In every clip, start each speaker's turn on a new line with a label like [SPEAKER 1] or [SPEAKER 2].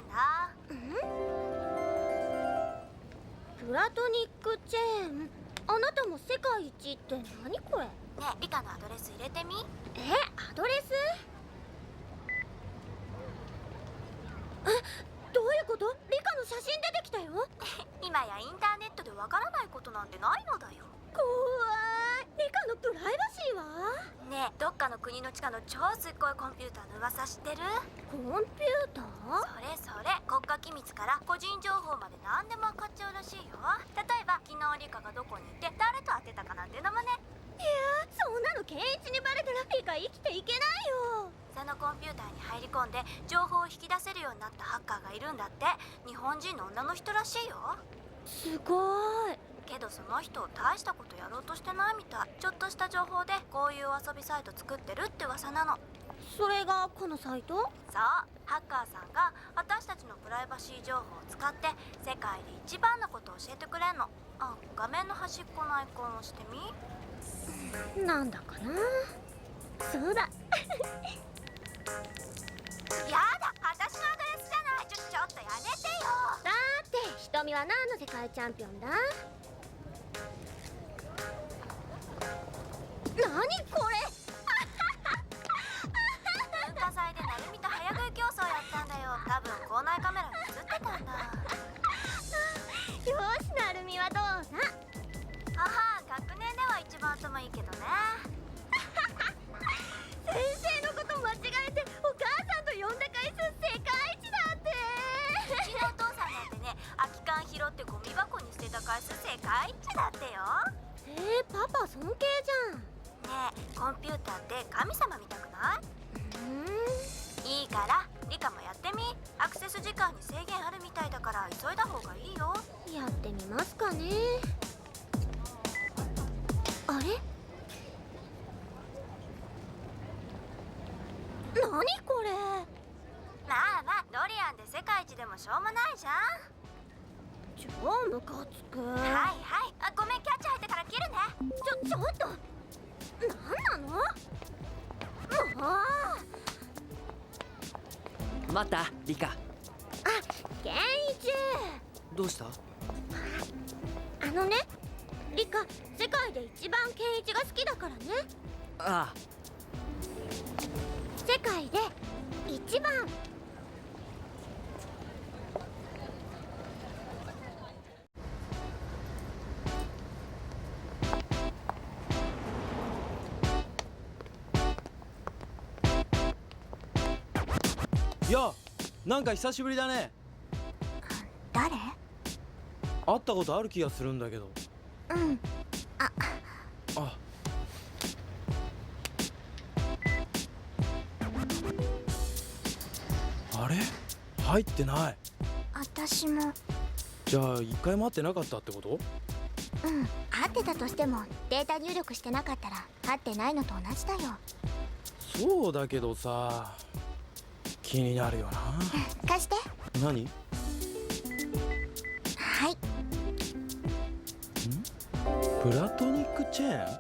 [SPEAKER 1] だ。
[SPEAKER 2] プラトニックチェーン。あなたも世界一って何これ？
[SPEAKER 1] ねえ、リカのアドレス入れてみ。
[SPEAKER 2] アドレス？どういうこと？リカの写真出てきたよ。
[SPEAKER 1] 今やインターネットでわからないことなんてないのだよ。
[SPEAKER 2] 怖い。リカのプライバシーは？
[SPEAKER 1] ねえ、どっかの国の地下の超すっごいコンピューターの噂知ってる？
[SPEAKER 2] コンピューター？
[SPEAKER 1] それ国家機密から個人情報まで何でも分かっちゃうらしいよ。例えば昨日リカがどこにいて誰と会ってたかなんてのもね。
[SPEAKER 2] いや、そんなの健一にバレたらリカ生きていけないよ。
[SPEAKER 1] そのコンピューターに入り込んで情報を引き出せるようになったハッカーがいるんだって。日本人の女の人らしいよ。
[SPEAKER 2] すごい。
[SPEAKER 1] けどその人大したことやろうとしてないみたい。ちょっとした情報でこういう遊びサイト作ってるって噂なの。
[SPEAKER 2] それがこのサイト？
[SPEAKER 1] そう、ハッカーさんが私たちのプライバシー情報を使って世界で一番のことを教えてくれんの。画面の端っこのアイコンを押してみ。
[SPEAKER 2] なんだかな。そうだ。
[SPEAKER 1] やだ、私のアドレスじゃない。ちょっとやめてよ。
[SPEAKER 2] だって瞳は何の世界チャンピオンだ？何これ？
[SPEAKER 1] 文化祭で成海と早食い競争やったんだよ。多分校内カメラに映ってたんだ。
[SPEAKER 2] よし、成海はどうだ？
[SPEAKER 1] 学年では一番頭いいけどね。
[SPEAKER 2] 先生のこと間違えてお母さんと呼んだ回数世界一だって。
[SPEAKER 1] うちのお父さんなんてね、空き缶拾ってゴミ箱に捨てた回数世界一だってよ。
[SPEAKER 2] パパ尊敬じゃん。
[SPEAKER 1] ねえ、コンピューターって神様みたくない？いいからリカもやってみ。アクセス時間に制限あるみたいだから急いだ方がいいよ。
[SPEAKER 2] やってみますかね。あれ？何これ？
[SPEAKER 1] まあドリアンで世界一でもしょうもないじゃん。
[SPEAKER 2] 超ムカつく。
[SPEAKER 1] はい、ごめん、キャッチ入ってから切るね。
[SPEAKER 2] ちょっと、何なの？もう。
[SPEAKER 3] 待った、リカ。
[SPEAKER 2] 健一。
[SPEAKER 3] どうした？
[SPEAKER 2] リカ、世界で一番健一が好きだからね。
[SPEAKER 3] ああ。
[SPEAKER 2] 世界で一番。
[SPEAKER 4] やあ、なんか久しぶりだね。
[SPEAKER 1] 誰？
[SPEAKER 4] 会ったことある気がするんだけど。あれ？入ってない。
[SPEAKER 1] 私も。
[SPEAKER 4] じゃあ一回も会ってなかったってこと？
[SPEAKER 1] 会ってたとしてもデータ入力してなかったら会ってないのと同じだよ。
[SPEAKER 4] そうだけどさ、気になるよな。
[SPEAKER 1] 貸して。
[SPEAKER 4] 何？
[SPEAKER 1] はい。
[SPEAKER 4] プラトニックチェーン？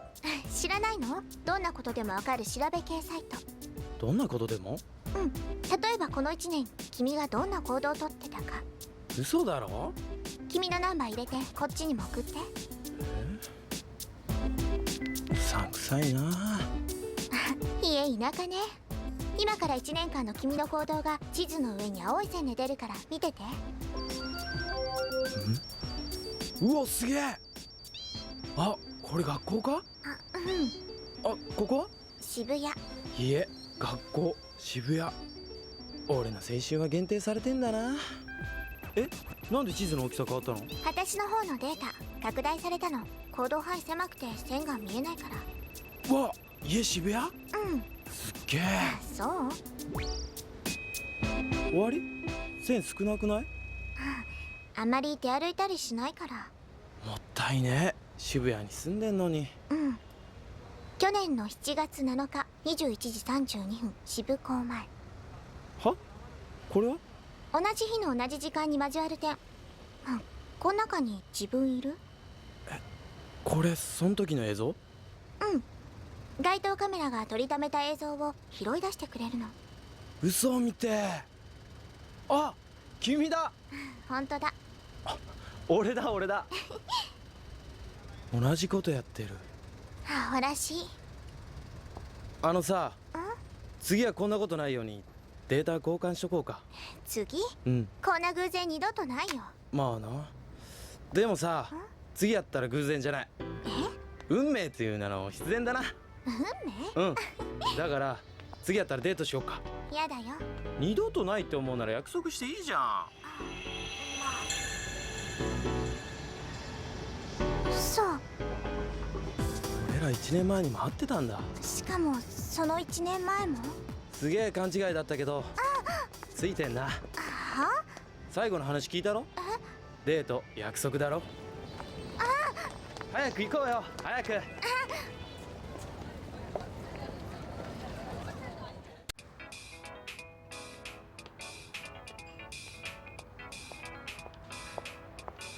[SPEAKER 1] 知らないの？どんなことでもわかる調べ系サイト。
[SPEAKER 4] どんなことでも？
[SPEAKER 1] 例えばこの1年君がどんな行動をとってたか。
[SPEAKER 4] 嘘だろ？
[SPEAKER 1] 君のナンバー入れてこっちにも送って。
[SPEAKER 4] さんくさいな。
[SPEAKER 1] いえ、田舎ね。今から1年間の君の行動が地図の上に青い線で出るから見てて。
[SPEAKER 4] うわ、すげえ。あ、これ学校か？ここは？
[SPEAKER 1] 渋谷。
[SPEAKER 4] いえ、学校、渋谷。俺の青春は限定されてんだな。なんで地図の大きさ変わったの？
[SPEAKER 1] 私の方のデータ拡大されたの。行動範囲狭くて線が見えないから。
[SPEAKER 4] わ、家渋谷？すっげえ。
[SPEAKER 1] そう？
[SPEAKER 4] 終わり？線少なくない？
[SPEAKER 1] あんまり出歩いたりしないから。
[SPEAKER 4] もったいねえ、渋谷に住んでんのに。
[SPEAKER 1] 去年の7月7日21時32分渋港前。
[SPEAKER 4] は？これは？
[SPEAKER 1] 同じ日の同じ時間に交わる点。この中に自分いる？
[SPEAKER 4] これその時の映像？
[SPEAKER 1] 街頭カメラが撮りためた映像を拾い出してくれるの。
[SPEAKER 4] 嘘みてえ。あ、君だ。
[SPEAKER 2] 本当だ。
[SPEAKER 4] 俺だ同じことやってる。
[SPEAKER 2] アホらしい。
[SPEAKER 4] あのさ、次はこんなことないようにデータ交換しとこうか。
[SPEAKER 2] 次？
[SPEAKER 4] うん、
[SPEAKER 2] こんな偶然二度とないよ。
[SPEAKER 4] まあな。でもさ、次やったら偶然じゃない。運命っていう名の必然だな。
[SPEAKER 2] 運命？
[SPEAKER 4] うん。だから次やったらデートしようか。
[SPEAKER 2] やだよ。
[SPEAKER 4] 二度とないって思うなら約束していいじゃん。
[SPEAKER 2] そう。
[SPEAKER 4] 俺ら1年前にも会ってたんだ。
[SPEAKER 2] しかもその1年前も。
[SPEAKER 4] すげえ勘違いだったけどついてんな。
[SPEAKER 2] は？
[SPEAKER 4] 最後の話聞いたろ。デート約束だろ。早く行こうよ、早く。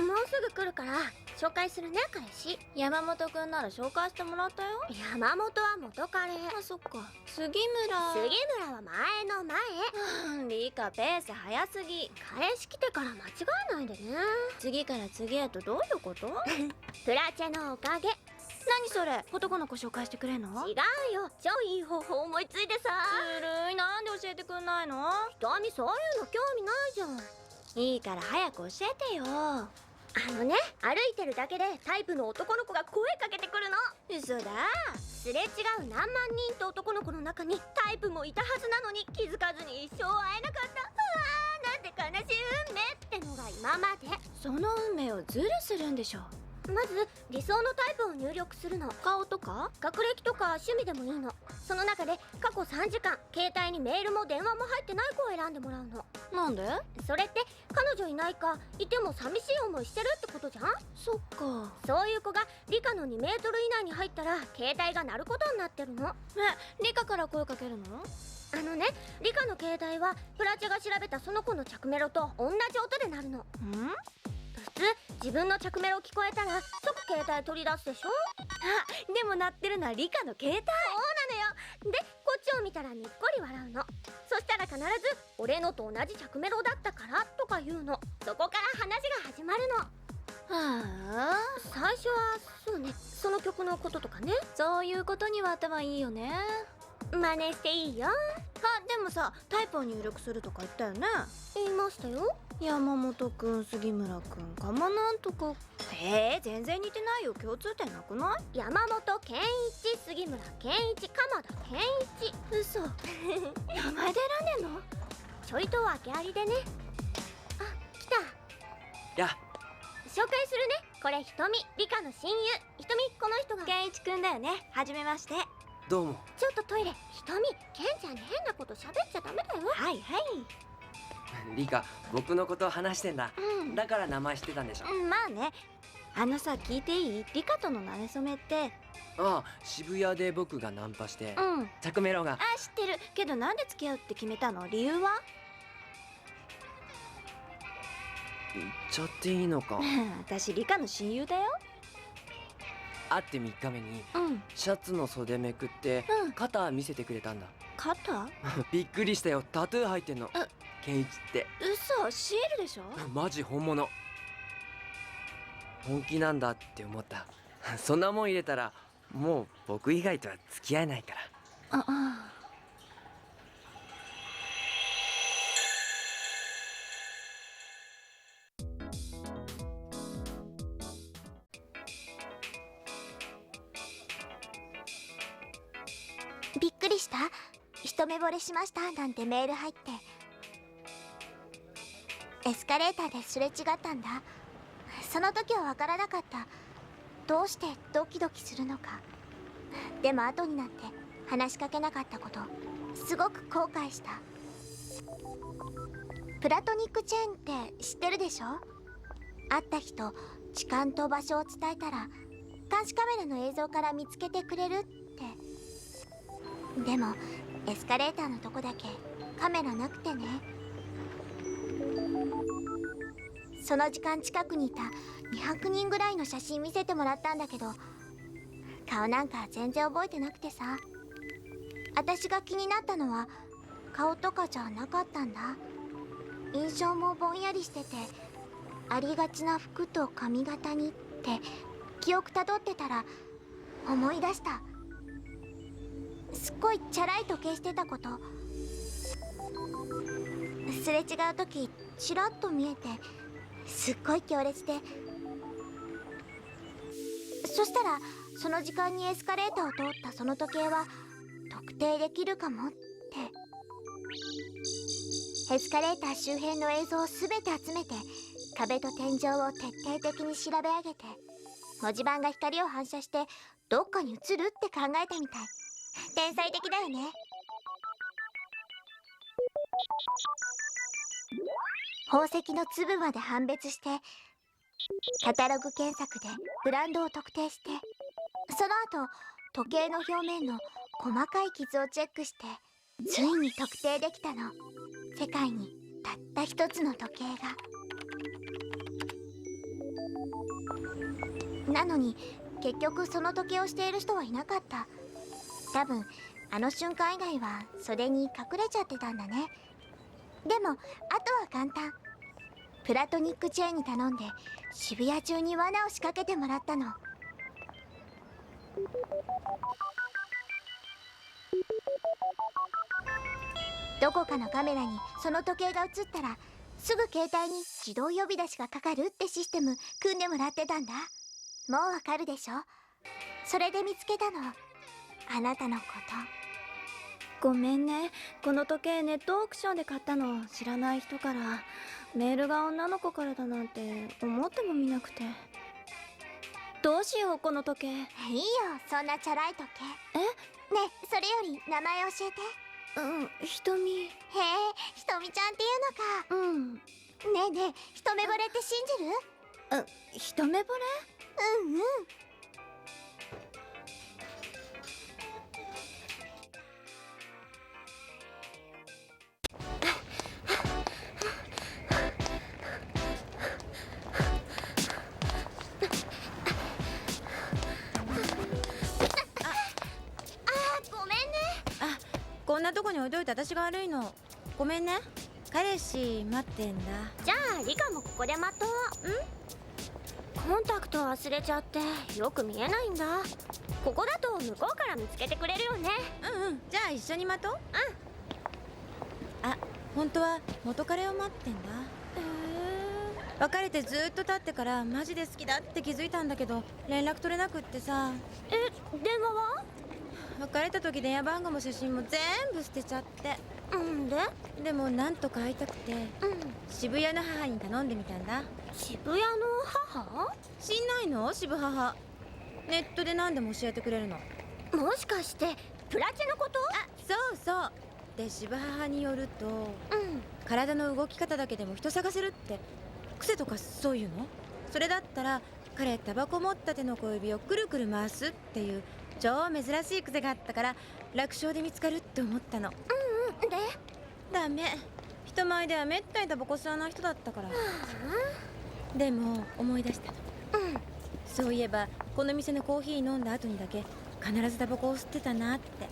[SPEAKER 2] もうすぐ来るから紹介するね、彼氏。
[SPEAKER 1] 山本くんなら紹介してもらったよ。
[SPEAKER 2] 山本は元彼。
[SPEAKER 1] あ、そっか。杉村。
[SPEAKER 2] 杉村は前の前。
[SPEAKER 1] リカペース早すぎ。
[SPEAKER 2] 彼氏来てから間違えないでね。
[SPEAKER 1] 次から次へとどういうこと
[SPEAKER 2] プラチェのおかげ。
[SPEAKER 1] 何それ、男の子紹介してくれんの？
[SPEAKER 2] 違うよ、超いい方法思いついてさ。
[SPEAKER 1] ずるい、なんで教えてくんないの？
[SPEAKER 2] 瞳そういうの興味ないじゃん。
[SPEAKER 1] いいから早く教えてよ。
[SPEAKER 2] 歩いてるだけでタイプの男の子が声かけてくるの。
[SPEAKER 1] 嘘だ。
[SPEAKER 2] すれ違う何万人と男の子の中にタイプもいたはずなのに気づかずに一生会えなかった。なんて悲しい運命ってのが今まで。
[SPEAKER 1] その運命をズルするんでしょ。
[SPEAKER 2] まず理想のタイプを入力するの。
[SPEAKER 1] 顔とか
[SPEAKER 2] 学歴とか趣味でもいいの。その中で過去3時間携帯にメールも電話も入ってない子を選んでもらうの。
[SPEAKER 1] なんで？
[SPEAKER 2] それって彼女いないかいても寂しい思いしてるってことじゃん。
[SPEAKER 1] そっか。
[SPEAKER 2] そういう子が理科の2メートル以内に入ったら携帯が鳴ることになってるの。
[SPEAKER 1] リカから声かけるの？
[SPEAKER 2] 理科の携帯はプラチェが調べたその子の着メロと同じ音で鳴るの。普通自分の着メロ聞こえたら即携帯取り出すでしょ。
[SPEAKER 1] でも鳴ってるのはリカの携帯。
[SPEAKER 2] そうなのよ。でこっちを見たらにっこり笑うの。そしたら必ず俺のと同じ着メロだったからとか言うの。そこから話が始まるの。
[SPEAKER 1] はあ、
[SPEAKER 2] 最初はそうね、その曲のこととかね。
[SPEAKER 1] そういうことには頭いいよね。
[SPEAKER 2] 真似していいよ。
[SPEAKER 1] でもさ、タイプを入力するとか言ったよね。
[SPEAKER 2] 言いましたよ。
[SPEAKER 1] 山本くん、杉村くん、かまなんとか。全然似てないよ。共通点なくない？
[SPEAKER 2] 山本健一、杉村健一、鎌田健一。
[SPEAKER 1] 嘘。名前で選んでんの？
[SPEAKER 2] ちょいと訳ありでね。あ、来た。
[SPEAKER 3] や
[SPEAKER 2] 紹介するね。これひとみ、理科の親友。ひとみ、この人が。
[SPEAKER 1] 健一くんだよね。はじめまして。
[SPEAKER 3] どうも。
[SPEAKER 2] ちょっとトイレ。ひとみ、ケンちゃんに変なこと喋っちゃダメだよ。
[SPEAKER 1] はいはい。
[SPEAKER 3] リカ僕のこと話してんだ、だから名前知ってたんでしょ。
[SPEAKER 1] まあね。さ、聞いていい？リカとの馴れ初めって。
[SPEAKER 3] ああ、渋谷で僕がナンパして、
[SPEAKER 1] うん。
[SPEAKER 3] 着メロが。
[SPEAKER 1] 知ってるけど、なんで付き合うって決めたの？理由は？
[SPEAKER 3] 言っちゃっていいのか。
[SPEAKER 1] 私リカの親友だよ。
[SPEAKER 3] 会って3日目にシャツの袖めくって肩見せてくれたんだ。
[SPEAKER 1] 肩？
[SPEAKER 3] びっくりしたよ。タトゥー入ってんの。ケンイチって。
[SPEAKER 1] 嘘、シールでしょ？
[SPEAKER 3] マジ本物。本気なんだって思った。そんなもん入れたらもう僕以外とは付き合えないから。
[SPEAKER 2] びっくりした？一目惚れしましたなんてメール入って。エスカレーターですれ違ったんだ。その時はわからなかった。どうしてドキドキするのか。でも後になって話しかけなかったことすごく後悔した。プラトニックチェーンって知ってるでしょ？会った人、時間と場所を伝えたら監視カメラの映像から見つけてくれるって。でもエスカレーターのとこだけカメラなくてね。その時間近くにいた200人ぐらいの写真見せてもらったんだけど、顔なんか全然覚えてなくてさ。私が気になったのは顔とかじゃなかったんだ。印象もぼんやりしてて、ありがちな服と髪型にって記憶たどってたら思い出した。すっごいチャラい時計してたこと。すれ違う時チラッと見えて、すっごい強烈で、そしたらその時間にエスカレーターを通ったその時計は特定できるかもって。エスカレーター周辺の映像を全て集めて、壁と天井を徹底的に調べ上げて、文字盤が光を反射してどっかに映るって考えたみたい。天才的だよね。宝石の粒まで判別して、カタログ検索でブランドを特定して、その後時計の表面の細かい傷をチェックして、ついに特定できたの。世界にたった一つの時計が。なのに結局その時計をしている人はいなかった。多分あの瞬間以外は袖に隠れちゃってたんだね。でもあとは簡単。プラトニックチェーンに頼んで渋谷中に罠を仕掛けてもらったの。どこかのカメラにその時計が映ったら、すぐ携帯に自動呼び出しがかかるってシステム組んでもらってたんだ。もうわかるでしょ。それで見つけたの、あなたのこと。
[SPEAKER 1] ごめんね、この時計ネットオークションで買ったの。知らない人から。メールが女の子からだなんて思ってもみなくて。どうしようこの時計。
[SPEAKER 2] いいよ、そんなチャラい時計。ねえ、それより名前教えて。
[SPEAKER 1] ひとみ。
[SPEAKER 2] へえ、ひとみちゃんっていうのか。ねえねえ、一目惚れって信じる？
[SPEAKER 1] 一目惚れ？
[SPEAKER 2] うんうん。ごめんね。
[SPEAKER 5] こんなとこに置いといて私が悪いの。ごめんね。彼氏待ってんだ。
[SPEAKER 2] じゃあリカもここで待とう。コンタクト忘れちゃってよく見えないんだ。ここだと向こうから見つけてくれるよね。
[SPEAKER 5] じゃあ一緒に待とう。あ、本当は元彼を待ってんだ。別れてずっと経ってからマジで好きだって気づいたんだけど、連絡取れなくってさ。
[SPEAKER 2] 電話は？
[SPEAKER 5] 別れた時電話番号も写真も全部捨てちゃって。でもなんとか会いたくて、渋谷の母に頼んでみたんだ。
[SPEAKER 2] 渋谷の母？
[SPEAKER 5] 知んないの？渋母。ネットで何でも教えてくれるの。
[SPEAKER 2] もしかしてプラチのこと？
[SPEAKER 5] そうそう。で渋母によると、体の動き方だけでも人探せるって。癖とかそういうの？それだったら彼タバコ持った手の小指をくるくる回すっていう超珍しい癖があったから、楽勝で見つかるって思ったの。
[SPEAKER 2] で？
[SPEAKER 5] ダメ。人前ではめったにタバコ吸わない人だったから。でも思い出したの。そういえばこの店のコーヒー飲んだ後にだけ必ずタバコを吸ってたなって。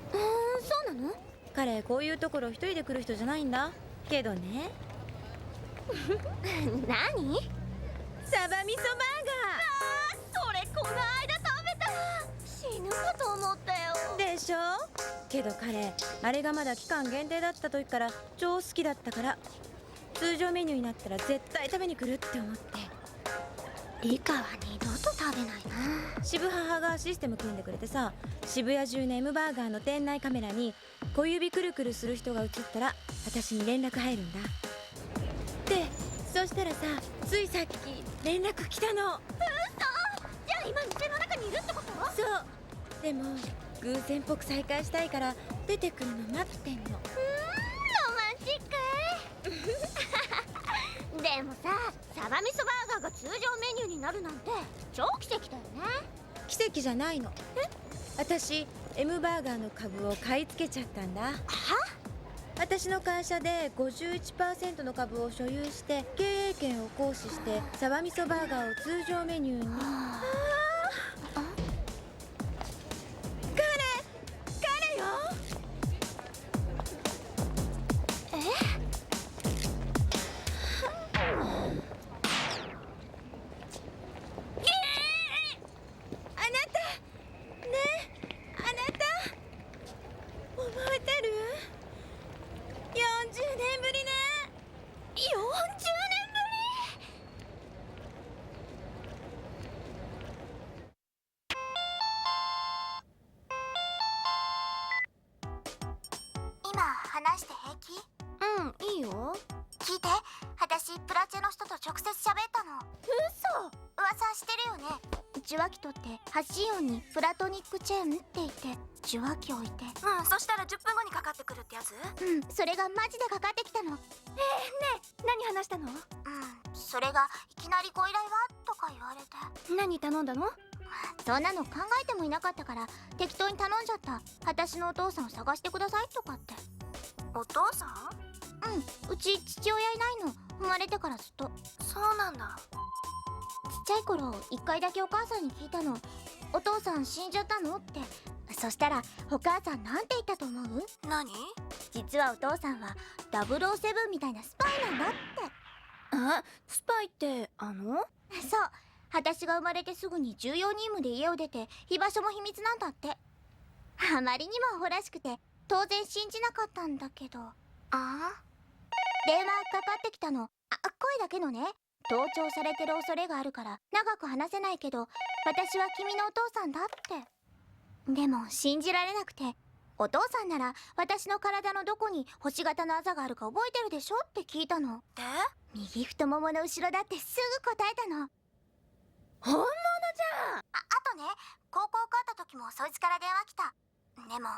[SPEAKER 2] そうなの？
[SPEAKER 5] 彼こういうところ一人で来る人じゃないんだけどね。
[SPEAKER 2] 何？
[SPEAKER 5] サバ味噌バ
[SPEAKER 2] それこの間食べた。死ぬかと思ったよ。
[SPEAKER 5] ーガーでしょ。けど彼あれがまだ期間限定だった時から超好きだったから、通常メニューになったら絶対食べに来るって思って。
[SPEAKER 2] リカは二度と食べないな。
[SPEAKER 5] 渋母がシステム組んでくれてさ、渋谷中の M バーガーの店内カメラに小指くるくるする人が映ったら私に連絡入るんだ。でそしたらさ、ついさっき連絡来たの。
[SPEAKER 2] じゃあ今店の中にいるってこと？
[SPEAKER 5] そう。でも偶然っぽく再会したいから出てくるの待ってんの。
[SPEAKER 2] ロマンチック。でもさ、サバ味噌バーガーが通常メニューになるなんて超奇跡だよね。
[SPEAKER 5] 奇跡じゃないの。私 M バーガーの株を買い付けちゃったんだ。私の会社で 51% の株を所有して経営権を行使してサバ味噌バーガーを通常メニューに。彼よ。
[SPEAKER 2] チェの人と直接喋ったの。
[SPEAKER 1] 嘘。
[SPEAKER 2] 噂してるよね。受話器取って発信音にプラトニックチェーンって言って受話器置いて、
[SPEAKER 1] そしたら10分後にかかってくるってやつ？
[SPEAKER 2] それがマジでかかってきたの。
[SPEAKER 1] ねえ、何話したの？
[SPEAKER 2] それがいきなりご依頼はとか言われて、
[SPEAKER 1] 何頼んだの？
[SPEAKER 2] そんなの考えてもいなかったから適当に頼んじゃった。私のお父さんを探してくださいとかって。
[SPEAKER 1] お父さん？
[SPEAKER 2] うち父親いないの。生まれてからずっと。
[SPEAKER 1] そうなんだ。
[SPEAKER 2] ちっちゃい頃一回だけお母さんに聞いたの。お父さん死んじゃったのって。そしたらお母さんなんて言ったと思う？
[SPEAKER 1] 何？
[SPEAKER 2] 実はお父さんは007みたいなスパイなんだって。
[SPEAKER 1] スパイって
[SPEAKER 2] そう、私が生まれてすぐに重要任務で家を出て居場所も秘密なんだって。あまりにもアホらしくて当然信じなかったんだけど、電話かかってきたの。声だけのね。盗聴されてる恐れがあるから長く話せないけど、私は君のお父さんだって。でも信じられなくて、お父さんなら私の体のどこに星型のあざがあるか覚えてるでしょって聞いたの。
[SPEAKER 1] で？
[SPEAKER 2] 右太ももの後ろだってすぐ答えたの。
[SPEAKER 1] 本物じゃん。
[SPEAKER 2] あとね、高校受かった時もそいつから電話来た。でも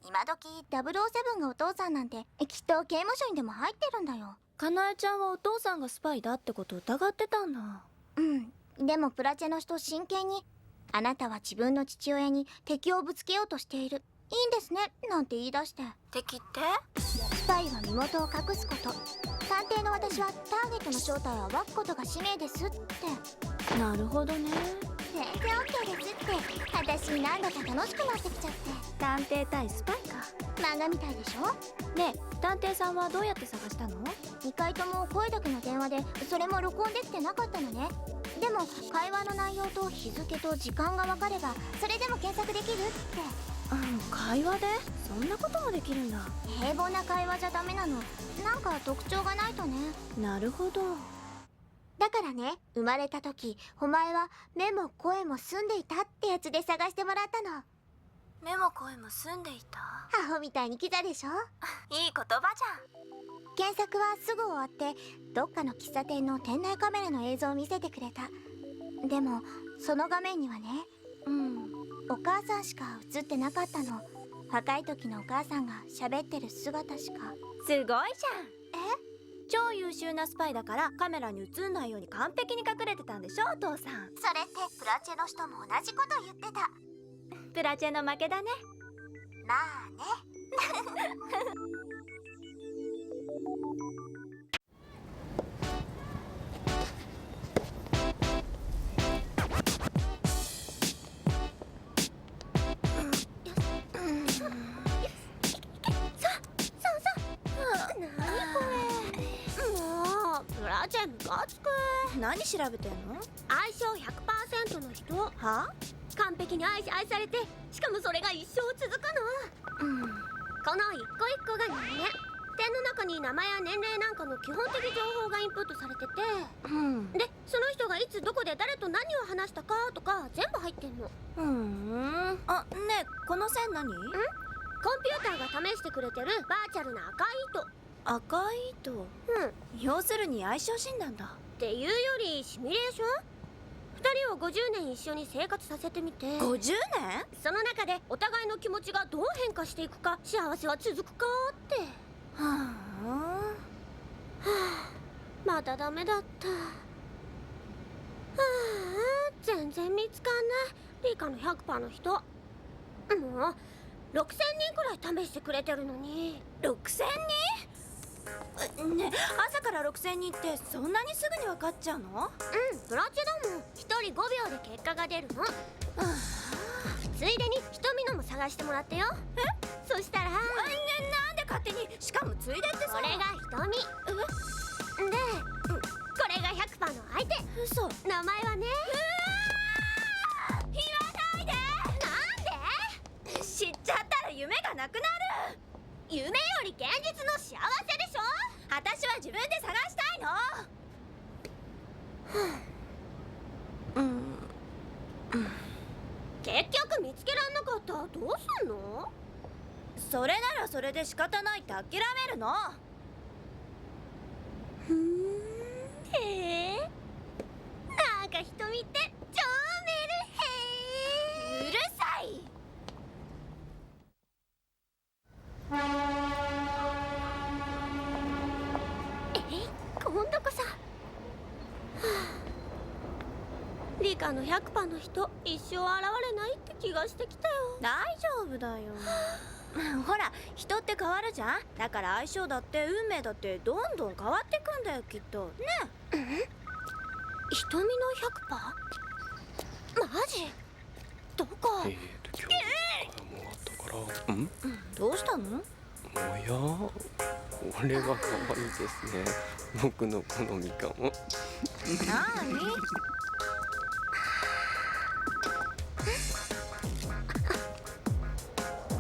[SPEAKER 2] 今時007がお父さんなんてきっと刑務所にでも入ってるんだよ。
[SPEAKER 1] かなえちゃんはお父さんがスパイだってことを疑ってたんだ。
[SPEAKER 2] でもプラチェの人真剣に、あなたは自分の父親に敵をぶつけようとしている、いいんですねなんて言い出して。
[SPEAKER 1] 敵って？
[SPEAKER 2] スパイは身元を隠すこと。探偵の私はターゲットの正体を暴くことが使命ですって。
[SPEAKER 1] なるほどね。
[SPEAKER 2] 全然 OK ですって。私なんだか楽しくなってきちゃって。
[SPEAKER 1] 探偵対スパイか。
[SPEAKER 2] 漫画みたいでしょ。
[SPEAKER 1] ねえ、探偵さんはどうやって探したの
[SPEAKER 2] ？2回とも声だけの電話で、それも録音できてなかったのね。でも会話の内容と日付と時間が分かればそれでも検索できるって。
[SPEAKER 1] 会話でそんなこともできるんだ。
[SPEAKER 2] 平凡な会話じゃダメなの。なんか特徴がないとね。
[SPEAKER 1] なるほど。
[SPEAKER 2] だからね、生まれた時お前は目も声も澄んでいたってやつで探してもらったの。
[SPEAKER 1] 目も声も澄んでいた。
[SPEAKER 2] アホみたいにキザでしょ。
[SPEAKER 1] いい言葉じゃん。
[SPEAKER 2] 検索はすぐ終わってどっかの喫茶店の店内カメラの映像を見せてくれた。でもその画面にはね、お母さんしか映ってなかったの。若い時のお母さんが喋ってる姿しか。
[SPEAKER 1] すごいじゃん。超優秀なスパイだからカメラに映んないように完璧に隠れてたんでしょ、お父さん。
[SPEAKER 2] それってプラチェの人も同じこと言ってた。
[SPEAKER 1] プラチェの負けだね。
[SPEAKER 2] まあね。
[SPEAKER 6] プラチェムカつく。
[SPEAKER 1] 何調べてんの？
[SPEAKER 6] 相性 100% の人。
[SPEAKER 1] は？
[SPEAKER 6] 完璧に愛されて、しかもそれが一生続くの。この一個一個が人間。点の中に名前や年齢なんかの基本的情報がインプットされてて、でその人がいつどこで誰と何を話したかとか全部入ってんの。
[SPEAKER 1] ねえ、この線何？
[SPEAKER 6] コンピューターが試してくれてるバーチャルな赤い糸。
[SPEAKER 1] 赤い糸。要するに相性診断だ。
[SPEAKER 6] っていうよりシミュレーション。2人を50年一緒に生活させてみて、
[SPEAKER 1] 50年？
[SPEAKER 6] その中でお互いの気持ちがどう変化していくか、幸せは続くかって。まだダメだった。全然見つかんない。理科の 100% の人。もう6000人くらい試してくれてるのに。
[SPEAKER 1] 6000人？ねえ、朝から6000人ってそんなにすぐに分かっちゃうの？
[SPEAKER 6] プラチェだもん。1人5秒で結果が出るの。ついでに瞳のも探してもらってよ。そしたら、
[SPEAKER 1] なんで勝手に、しかもついでってさ。
[SPEAKER 6] これが瞳で、これが 100% の相手。
[SPEAKER 1] 嘘。
[SPEAKER 6] 名前はね、
[SPEAKER 1] 言わないで。
[SPEAKER 6] なんで？
[SPEAKER 1] 知っちゃったら夢がなくなる。
[SPEAKER 6] 夢より現実の幸せでしょ。
[SPEAKER 1] 私は自分で探したいの。
[SPEAKER 6] 結局見つけらんなかったらどうすんの？
[SPEAKER 1] それならそれで仕方ないって諦めるの。
[SPEAKER 6] へえ。理科の100%の人一生現れないって気がしてきたよ。
[SPEAKER 1] 大丈夫だよほら人って変わるじゃん。だから相性だって運命だってどんどん変わってくんだよきっとね。
[SPEAKER 6] 瞳の 100%？ マジ？どこ？
[SPEAKER 3] 今日もう後から
[SPEAKER 1] どうしたの？
[SPEAKER 3] おや、俺は可愛いですね。僕の好みかも。
[SPEAKER 1] なーに？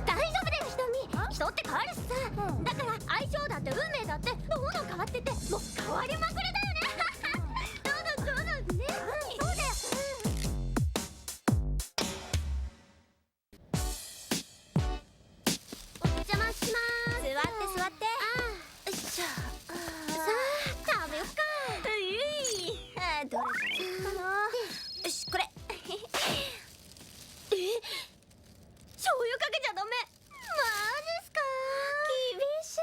[SPEAKER 6] 大丈夫だよ瞳。人って変わるしさ、だから相性だって運命だってどんどん変わってて、もう変わりまくりだよねどうぞね。そうだよ。お邪魔します。
[SPEAKER 1] 座って座って。
[SPEAKER 6] よいしょ。さあ食べよっか。
[SPEAKER 1] どれからいくかな。よしこれ
[SPEAKER 6] 醤油かけちゃダメ。マジっすか？厳し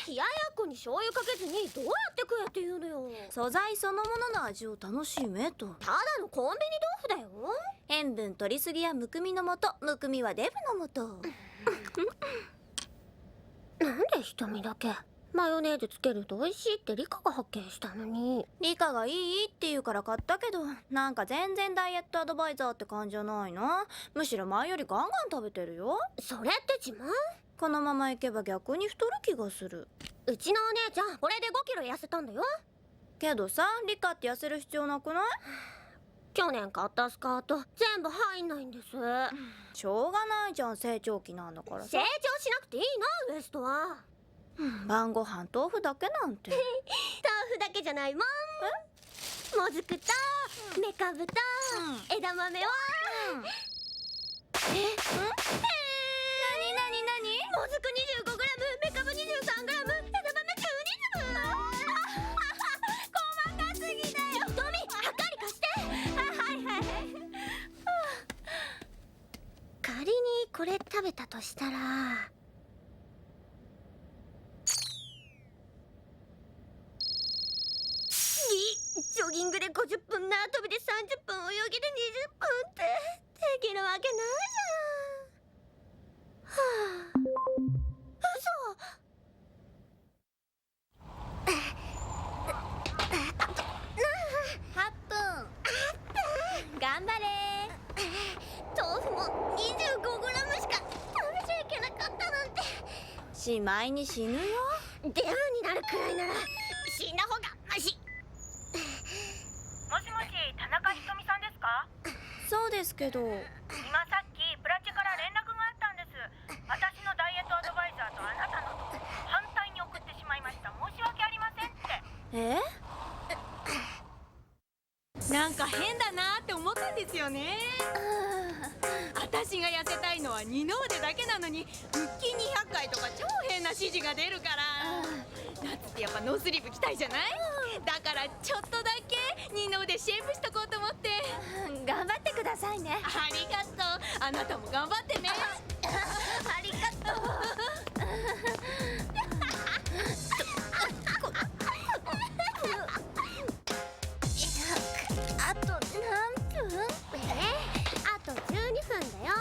[SPEAKER 6] い。冷ややっこに醤油かけずにどうやって食えって言うのよ。
[SPEAKER 1] 素材そのものの味を楽しめと。
[SPEAKER 6] ただのコンビニ豆腐だよ。
[SPEAKER 1] 塩分取りすぎやむくみのもと、むくみはデブのもと。
[SPEAKER 6] なんで瞳だけマヨネーズつけると美味しいってリカが発見したのに。
[SPEAKER 1] リカがいいって言うから買ったけど、なんか全然ダイエットアドバイザーって感じじゃないな。むしろ前よりガンガン食べてるよ。
[SPEAKER 6] それって自慢？
[SPEAKER 1] このままいけば逆に太る気がする。
[SPEAKER 6] うちのお姉ちゃんこれで5キロ痩せたんだよ。
[SPEAKER 1] けどさ、リカって痩せる必要なくない？
[SPEAKER 6] 去年買ったスカート全部入んないんです。
[SPEAKER 1] しょうがないじゃん、成長期なんだからさ。
[SPEAKER 6] 成長しなくていいのウエストは。
[SPEAKER 1] 晩ご飯豆腐だけなんて。
[SPEAKER 6] 豆腐だけじゃないもん。もずくとメカブと枝豆は
[SPEAKER 1] なに
[SPEAKER 6] もずく 25g、 メカブ 23g、 枝豆 12粒。
[SPEAKER 1] 細かすぎだよ。
[SPEAKER 6] 瞳、はかり貸して。
[SPEAKER 1] はい
[SPEAKER 6] 仮にこれ食べたとしたら、ジョギングで50分、縄跳びで30分、泳ぎで20分ってできるわけないじゃん。はあ、
[SPEAKER 1] 8分。頑張れ。
[SPEAKER 6] 豆腐も 25g しか食べちゃいけなかったなんて。
[SPEAKER 1] しまいに死ぬよ。
[SPEAKER 6] デブになるくらいなら死んだ方がマシ。
[SPEAKER 7] もしもし、田中ひとみさんですか？
[SPEAKER 1] そうですけど。
[SPEAKER 7] 今さっきプラチから連絡があったんです。私のダイエットアドバイザーとあなたのと反対に送ってしまいました。申し訳ありませんって。
[SPEAKER 5] なんか変だなって思ったんですよね。私が痩せたいのは二の腕だけなのに腹筋200回とか超変な指示が出るから。夏ってやっぱノースリーブ着たいじゃない？だからちょっとだけ二の腕シェイプしとこうと思って。
[SPEAKER 1] 頑張ってくださいね。
[SPEAKER 5] ありがとう。あなたも頑張ってね。
[SPEAKER 1] ありがとう。あと何分？
[SPEAKER 6] あと12分だよ。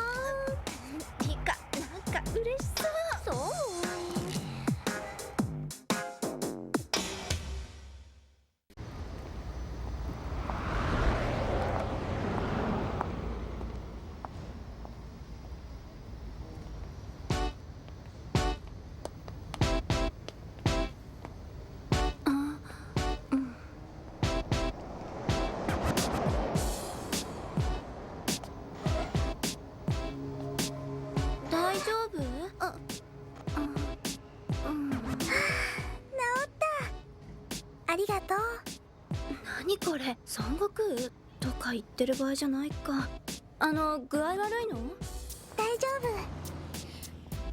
[SPEAKER 1] リカ、なんか嬉しそう。
[SPEAKER 6] そう。
[SPEAKER 1] 大丈夫？
[SPEAKER 2] ありがとう。
[SPEAKER 1] 何これ、孫悟空とか言ってる場合じゃないか。具合悪いの？
[SPEAKER 2] 大丈夫。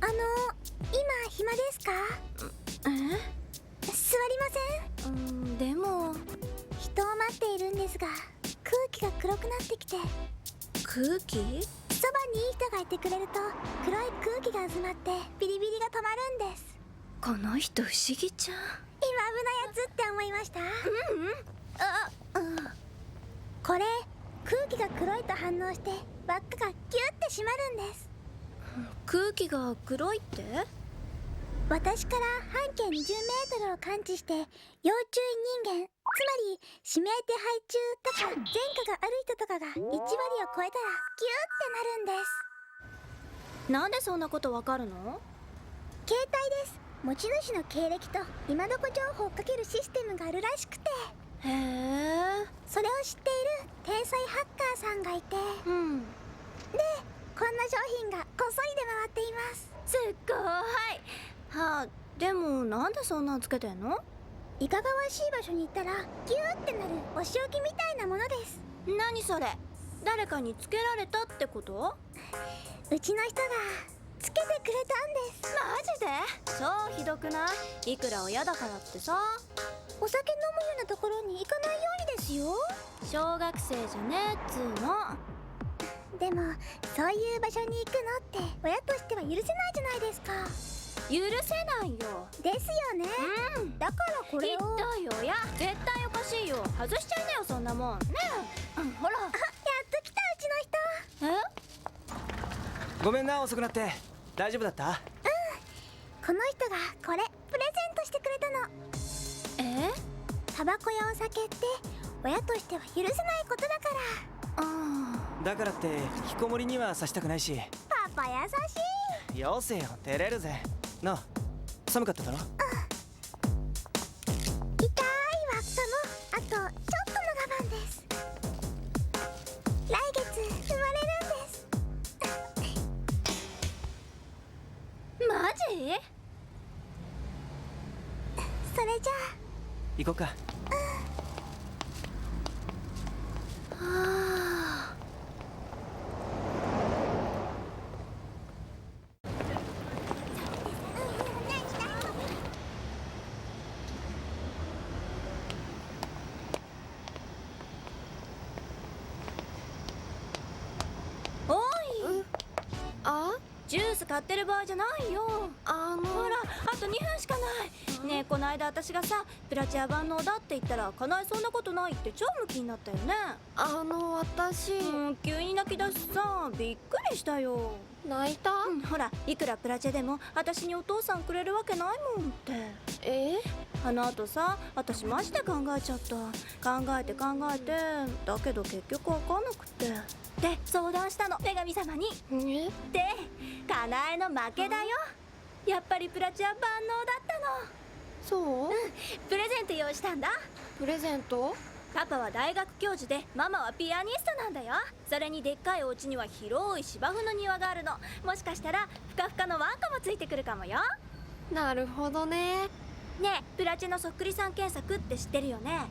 [SPEAKER 2] 今暇ですか？座りません？
[SPEAKER 1] でも
[SPEAKER 2] 人を待っているんですが、空気が黒くなってきて。
[SPEAKER 1] 空気？
[SPEAKER 2] そばにいい人がいてくれると黒い空気が渦まってビリビリが止まるんです。
[SPEAKER 1] この人不思議ちゃん。
[SPEAKER 2] 今危ないやつって思いました？これ空気が黒いと反応して輪っかがギュって締まるんです。
[SPEAKER 1] 空気が黒いって？
[SPEAKER 2] 私から半径20メートルを感知して要注意人間、つまり指名手配中とか前科がある人とかが1割を超えたらギュってなるんです。
[SPEAKER 1] なんでそんなことわかるの？
[SPEAKER 2] 携帯です。持ち主の経歴と今どこ情報をかけるシステムがあるらしくて、
[SPEAKER 1] へえ。
[SPEAKER 2] それを知っている天才ハッカーさんがいて、
[SPEAKER 1] うん。
[SPEAKER 2] でこんな商品がこっそり出回っています。
[SPEAKER 1] すっごい。はあ、でもなんでそんなんつけてんの？
[SPEAKER 2] いかがわしい場所に行ったらギューってなるお仕置きみたいなものです。
[SPEAKER 1] 何それ？誰かにつけられたってこと？
[SPEAKER 2] うちの人がつけてくれたんです。
[SPEAKER 1] マジで？超ひどくない？いくら親だからってさ。
[SPEAKER 2] お酒飲むようなところに行かないようにですよ。
[SPEAKER 1] 小学生じゃねえっつうの。
[SPEAKER 2] でもそういう場所に行くのって親としては許せないじゃないですか。
[SPEAKER 1] 許せないよ。
[SPEAKER 2] ですよね。
[SPEAKER 1] うん。
[SPEAKER 2] だからこれを。
[SPEAKER 1] ひどい親。絶対おかしいよ。外しちゃいなよそんなもん。ねえ。ほら。
[SPEAKER 2] やっと来たうちの人。
[SPEAKER 3] ごめんな遅くなって。大丈夫だった？
[SPEAKER 2] この人がこれプレゼントしてくれたの。タバコやお酒って親としては許せないことだから。
[SPEAKER 3] だからって引きこもりにはさしたくないし。
[SPEAKER 2] パパ優しい。
[SPEAKER 3] よせよ、照れるぜ。なあ、寒かっただろ？
[SPEAKER 2] 痛い輪っかもあとちょっとの我慢です。来月生まれるんです。
[SPEAKER 1] マジ？
[SPEAKER 2] それじゃあ
[SPEAKER 3] 行こうか。
[SPEAKER 1] おい。ジュース買ってる場合じゃないよ。ほら、あと2分しかない。ねえ、この間私がさ、プラチア万能だって言ったら叶えそんなことないって超ムキになったよね。
[SPEAKER 5] 私
[SPEAKER 1] 急に泣き出しさ、びっくりしたよ。
[SPEAKER 5] 泣いた？
[SPEAKER 1] ほら、いくらプラチアでも私にお父さんくれるわけないもんって。あの後さ、私マジで考えちゃった。考えてだけど結局わかんなくて。で相談したの、女神様に。でかなえの負けだよ。やっぱりプラチア万能だったの。
[SPEAKER 5] そう？
[SPEAKER 1] プレゼント用意したんだ。
[SPEAKER 5] プレゼント？
[SPEAKER 1] パパは大学教授でママはピアニストなんだよ。それにでっかいお家には広い芝生の庭があるの。もしかしたらふかふかのワンコもついてくるかもよ。
[SPEAKER 5] なるほどね。
[SPEAKER 1] ねえ、プラチアのそっくりさん検索って知ってるよね？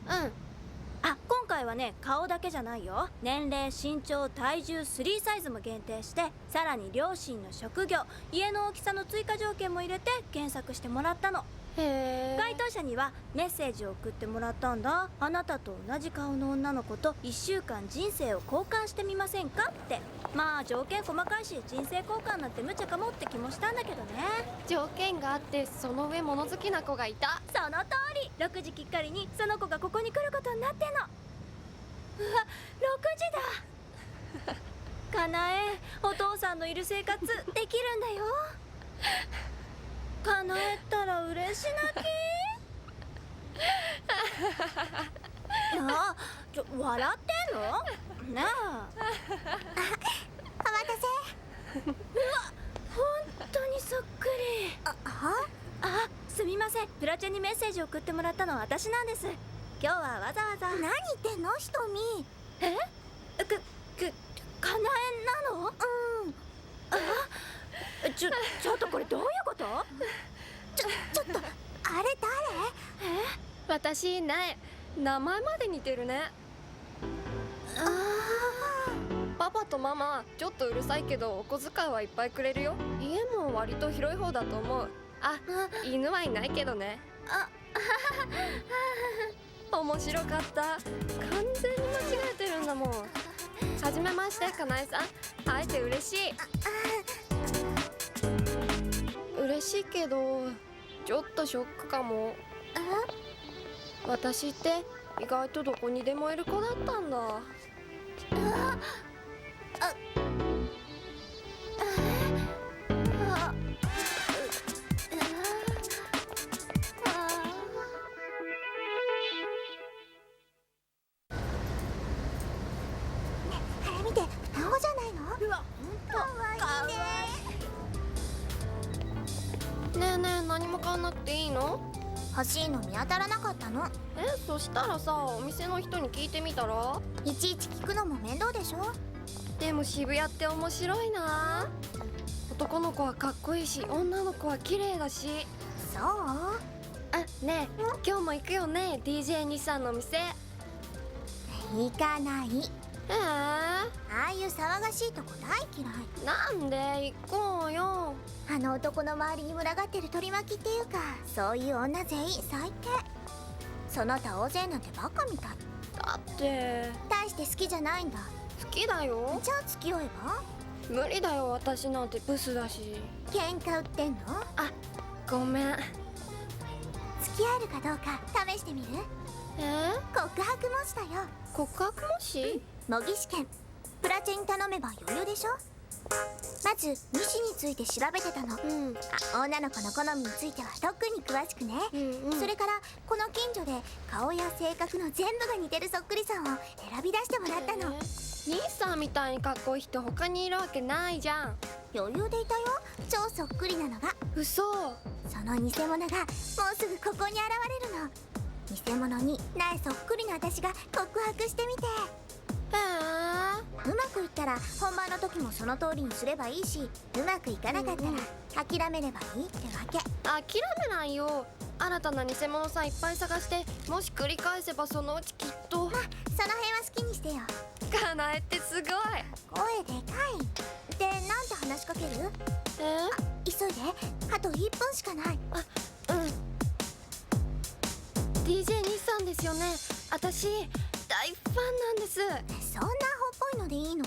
[SPEAKER 1] あ、今回はね、顔だけじゃないよ。年齢、身長、体重、3サイズも限定して、さらに両親の職業、家の大きさの追加条件も入れて検索してもらったの。
[SPEAKER 5] へえ。
[SPEAKER 1] 該当者にはメッセージを送ってもらったんだ。あなたと同じ顔の女の子と1週間人生を交換してみませんかって。まあ条件細かいし、人生交換なんて無茶かもって気もしたんだけどね。
[SPEAKER 5] 条件があってその上物好きな子がいた。
[SPEAKER 1] その通り。6時きっかりにその子がここに来ることになってんの。うわ、6時だ。かなえ、お父さんのいる生活できるんだよ。叶えたら嬉し泣き。笑ってんの？ねえ。
[SPEAKER 2] お待たせ。
[SPEAKER 1] うわ、本当にそっくり。あ、すみません。プラチャにメッセージを送ってもらったのは私なんです。今日はわざわざ。
[SPEAKER 2] 何言ってんの、ひとみ。
[SPEAKER 1] かなえなの？ちょっとこれどういうこと？
[SPEAKER 2] ちょっと、あれ誰？
[SPEAKER 5] 私ね、名前まで似てるね。パパとママちょっとうるさいけどお小遣いはいっぱいくれるよ。家も割と広い方だと思う。犬はいないけどね。面白かった。完全に間違えてるんだもん。はじめまして、かなえさん。会えて嬉しい。嬉しいけどちょっとショックかも。私って意外とどこにでもいる子だったんだ。
[SPEAKER 2] あれ見て、青じゃないの？うわ、ほんとかわいいね。
[SPEAKER 8] ねえねえ、何も買わなくていいの？
[SPEAKER 2] 欲しいの見当たらなかったの。
[SPEAKER 8] そしたらさ、お店の人に聞いてみたら？
[SPEAKER 2] いちいち聞くのも面倒でしょ。
[SPEAKER 8] でも渋谷って面白いな。男の子はかっこいいし、女の子は綺麗だし。
[SPEAKER 2] そう？
[SPEAKER 8] あ、ねえ、今日も行くよね、 DJ 日産のお店。
[SPEAKER 2] 行かない。
[SPEAKER 8] あ
[SPEAKER 2] あいう騒がしいとこ大嫌い。
[SPEAKER 8] なんで？行こうよ。
[SPEAKER 2] あの男の周りに群がってる取り巻きっていうか、そういう女全員最低。その他大勢なんてバカみたい。
[SPEAKER 8] だって
[SPEAKER 2] 大して好きじゃないんだ。
[SPEAKER 8] 好きだよ。
[SPEAKER 2] じゃあ付き合えば？
[SPEAKER 8] 無理だよ、私なんてブスだし。
[SPEAKER 2] 喧嘩売ってんの？
[SPEAKER 8] ごめん。
[SPEAKER 2] 付き合えるかどうか試してみる？告白模試だよ。
[SPEAKER 8] 告白模試？
[SPEAKER 2] 模擬試験。プラチェに頼めば余裕でしょ。まず西について調べてたの。女の子の好みについては特に詳しくね。それからこの近所で顔や性格の全部が似てるそっくりさんを選び出してもらったの。
[SPEAKER 8] 兄さんみたいにかっこいい人他にいるわけないじゃん。
[SPEAKER 2] 余裕でいたよ、超そっくりなのが。
[SPEAKER 8] 嘘。
[SPEAKER 2] その偽物がもうすぐここに現れるの。偽物に苗そっくりな私が告白してみて。うまくいったら本番の時もその通りにすればいいし、うまくいかなかったら諦めればいいってわけ。
[SPEAKER 8] 諦めないよ。新たな偽物さんいっぱい探して、もし繰り返せばそのうちきっと。
[SPEAKER 2] その辺は好きにしてよ。
[SPEAKER 8] かなえってすごい。
[SPEAKER 2] 声でかい。で、なんて話しかける？急いで、あと1分しかない。
[SPEAKER 8] DJ 日産ですよね。私大ファンなんです。
[SPEAKER 2] そんなアホっぽいのでいいの？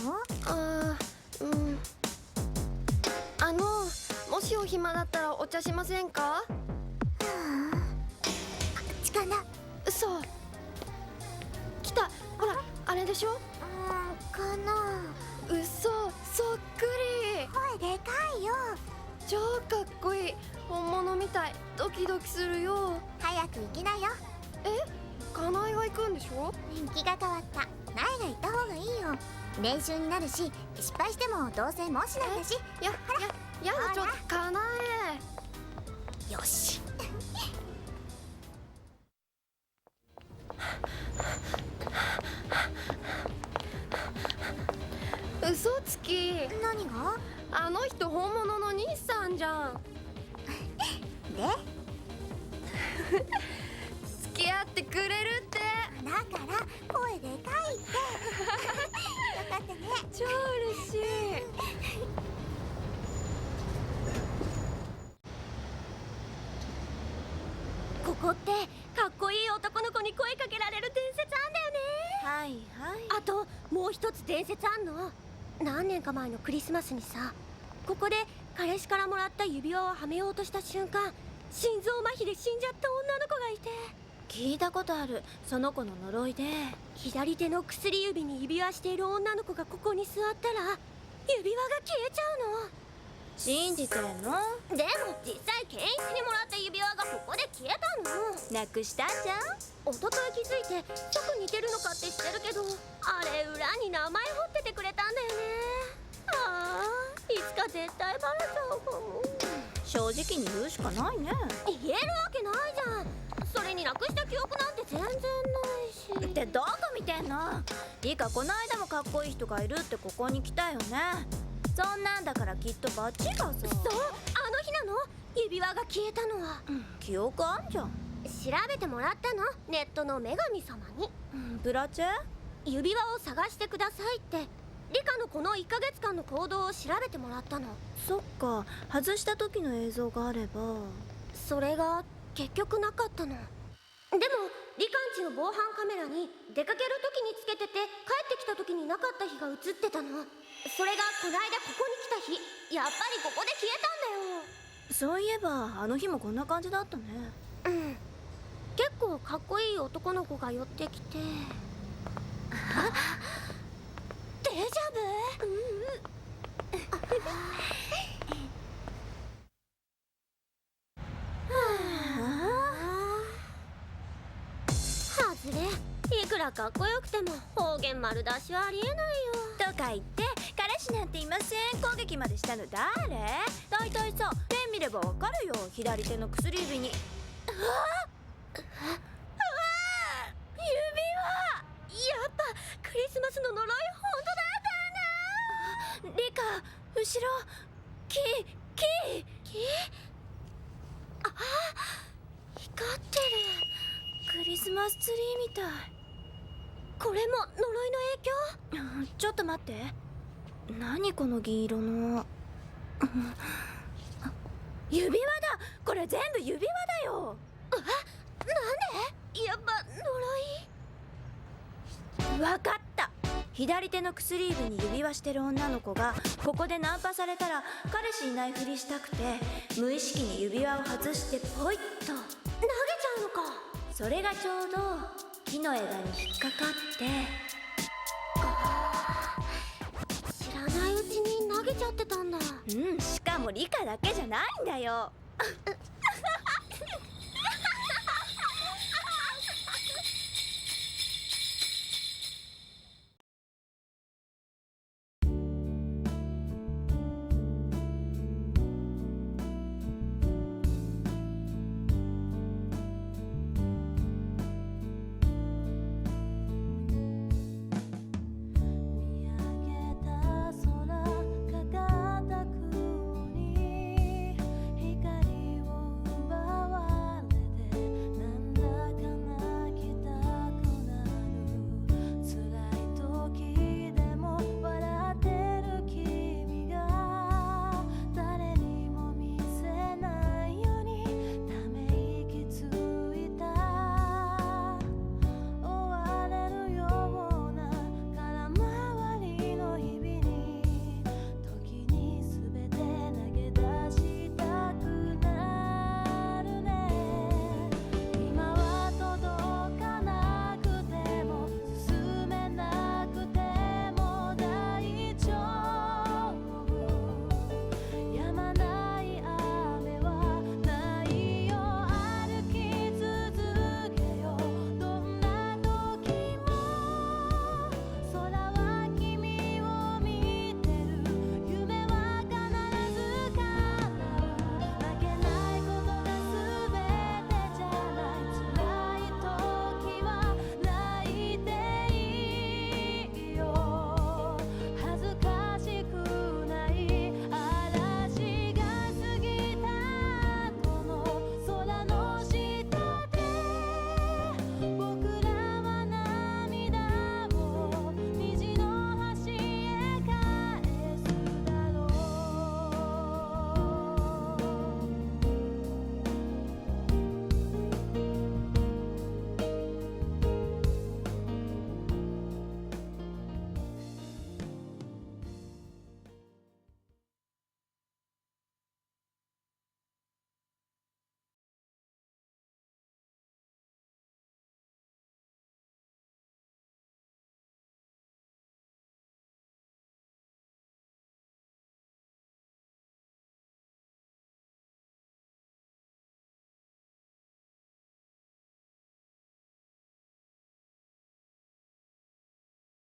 [SPEAKER 8] もしお暇だったらお茶しませんか？
[SPEAKER 2] ちかな。
[SPEAKER 8] 嘘。来た。ほら、あれでしょ？
[SPEAKER 2] かな。
[SPEAKER 8] 嘘、そっくり。
[SPEAKER 2] 声でかいよ。
[SPEAKER 8] 超かっこいい。本物みたい。ドキドキするよ。
[SPEAKER 2] 早く行きなよ。
[SPEAKER 8] かなえが行くんでしょ？
[SPEAKER 2] 人気が変わった。苗が行った方がいいよ。練習になるし、失敗してもどうせ模試なんだし。
[SPEAKER 8] やだ、ちょっとかなえ。
[SPEAKER 2] よし。
[SPEAKER 8] 嘘つき。
[SPEAKER 2] 何が？
[SPEAKER 8] あの人本物の兄さんじゃん。
[SPEAKER 2] で？
[SPEAKER 8] 付き合ってくれるって。
[SPEAKER 2] だから声でかいって。よかったね。
[SPEAKER 8] 超嬉しい。
[SPEAKER 6] ここってかっこいい男の子に声かけられる伝説あんだよね。
[SPEAKER 1] はいはい。
[SPEAKER 6] あともう一つ伝説あんの。何年か前のクリスマスにさ、ここで彼氏からもらった指輪をはめようとした瞬間、心臓麻痺で死んじゃった女の子がいて。
[SPEAKER 1] 聞いたことある。その子の呪いで。
[SPEAKER 6] 左手の薬指に指輪している女の子がここに座ったら指輪が消えちゃうの。
[SPEAKER 1] 信じてんの？
[SPEAKER 6] でも実際健一にもらった指輪がここで消えたの。
[SPEAKER 1] なくしたんじゃん。
[SPEAKER 6] 一昨日気づいて即似てるのかって知ってるけど、あれ裏に名前彫っててくれたんだよね。ああ、いつか絶対バレちゃうかも。
[SPEAKER 1] 正直に言うしかないね。
[SPEAKER 6] 言えるわけないじゃん。それになくした記憶なんて全然ないし。
[SPEAKER 1] ってどこ見てんの？リカ、この間もかっこいい人がいるってここに来たよね。そんなんだからきっとバッチがさ。
[SPEAKER 6] そう、あの日なの？指輪が消えたのは。
[SPEAKER 1] 記憶あんじゃん。
[SPEAKER 6] 調べてもらったの、ネットの女神様に。
[SPEAKER 1] ブラチェ？
[SPEAKER 6] 指輪を探してくださいってリカのこの1ヶ月間の行動を調べてもらったの。
[SPEAKER 1] そっか、外した時の映像があれば。
[SPEAKER 6] それが結局なかったの。でもリカんちの防犯カメラに出かける時につけてて帰ってきた時になかった日が映ってたの。それがこないだここに来た日、やっぱりここで消えたんだよ。
[SPEAKER 1] そういえばあの日もこんな感じだったね。
[SPEAKER 6] 結構かっこいい男の子が寄ってきて。デジかっこよくても方言丸出しはありえないよ。
[SPEAKER 1] とか言って彼氏なんていません。攻撃までしたの誰？大体さ、手見ればわかるよ。左手の薬指に指輪。
[SPEAKER 6] やっぱクリスマスの呪い本当だったんだ。
[SPEAKER 1] リカ、後ろ木。
[SPEAKER 6] あ、光ってる。
[SPEAKER 1] クリスマスツリーみたい。
[SPEAKER 6] これも呪いの影響？
[SPEAKER 1] ちょっと待って、何この銀色の指輪だ。これ全部指輪だよ。
[SPEAKER 6] なんで？やっぱ呪い？
[SPEAKER 1] わかった。左手の薬指に指輪してる女の子がここでナンパされたら彼氏いないふりしたくて無意識に指輪を外してポイッと
[SPEAKER 6] 投げちゃうのか。
[SPEAKER 1] それがちょうど木の枝に引っかかって
[SPEAKER 6] 知らないうちに投げちゃってたんだ。
[SPEAKER 1] しかもリカだけじゃないんだよ。